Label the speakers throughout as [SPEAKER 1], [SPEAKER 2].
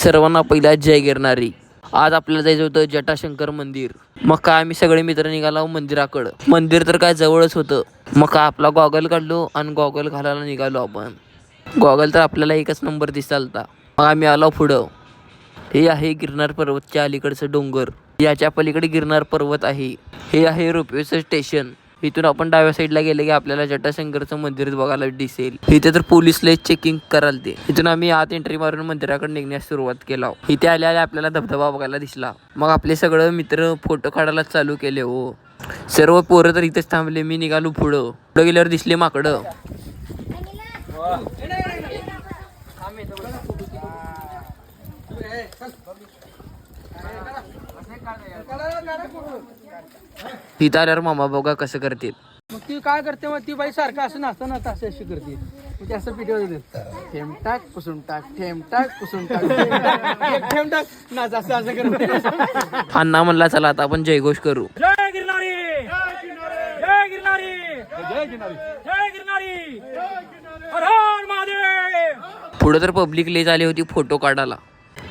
[SPEAKER 1] सर्वांना पहिला जय गिरणारी. आज आपल्याला जायचं होतं जटाशंकर मंदिर. मग काय आम्ही सगळे मित्र निघालो मंदिराकडं. मंदिर तर काय जवळच होतं. मग काय आपला गॉगल काढलो आणि गॉगल घालायला निघालो आपण. गॉगल तर आपल्याला एकच नंबर दिसालता. मग आम्ही आलो पुढं. हे आहे गिरनार पर्वतच्या अलीकडचं डोंगर. याच्या पलीकडे गिरनार पर्वत आहे. हे आहे रोपवेचं स्टेशन. इथून आपण डाव्या साईडला गेले की आपल्याला जटाशंकरचं मंदिर बघायला दिसेल. इथे तर पोलीस लय चेकिंग कराल ते. इथून आम्ही आत एंट्री मारून मंदिराकडे निघण्यास सुरुवात केला. इथे आल्या आपल्याला धबधबा बघायला दिसला. मग आपले सगळं मित्र फोटो काढायला चालू केले. हो, सर्व पोरं तर इथेच थांबले. मी निघालो पुढं गेल्यावर दिसले माकडं. तिथं आल्यावर मामा बघा कसं करते.
[SPEAKER 2] मग ती काय करते, मग ती बाई सारखं असं नाचताना असं अशी करते. मग ते असं पिठे ठेम टाक पुसून टाक, ठेम टाक पुसून टाक, ठेम टाक नाच असं असं करते.
[SPEAKER 1] अण्णा म्हणला चला आता आपण जयघोष करू.
[SPEAKER 2] जय गिरनारी, जय गिरनारी, जय गिरनारी, जय गिरनारी, हर हर महादेव.
[SPEAKER 1] पुढे तर पब्लिक लय झाली होती फोटो काढायला.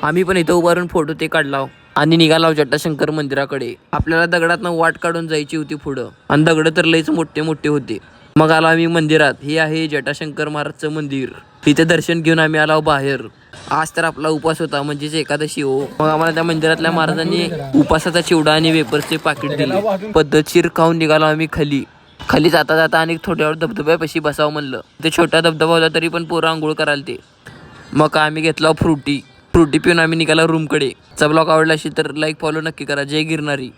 [SPEAKER 1] आम्ही पण इथं उभारून फोटो ते काढला आणि निघाला जटाशंकर मंदिराकडे. आपल्याला दगडातनं वाट काढून जायची होती पुढं आणि दगड तर लयच मोठे मोठे होते. मग आलो आम्ही मंदिरात. हे आहे जटाशंकर महाराजचं मंदिर. इथे दर्शन घेऊन आम्ही आलो बाहेर. आज तर आपला उपास होता, म्हणजेच एकादशी. हो, मग आम्हाला त्या मंदिरातल्या महाराजांनी उपासाचा चिवडा आणि वेपर्सचे पाकिट दिले. पद्धतशीर खाऊन निघालो आम्ही खाली जाता जाता आणि थोड्यावर धबधब्यापाशी बसावं म्हणलं. ते छोटा धबधबा होता तरी पण पोरं आंघोळ करायला ते. मग आम्ही घेतला फ्रुटी पिऊन आम्ही निघाला रूमकडे. ब्लॉग आवडला असेल तर लाईक फॉलो नक्की करा. जय गिरनारी.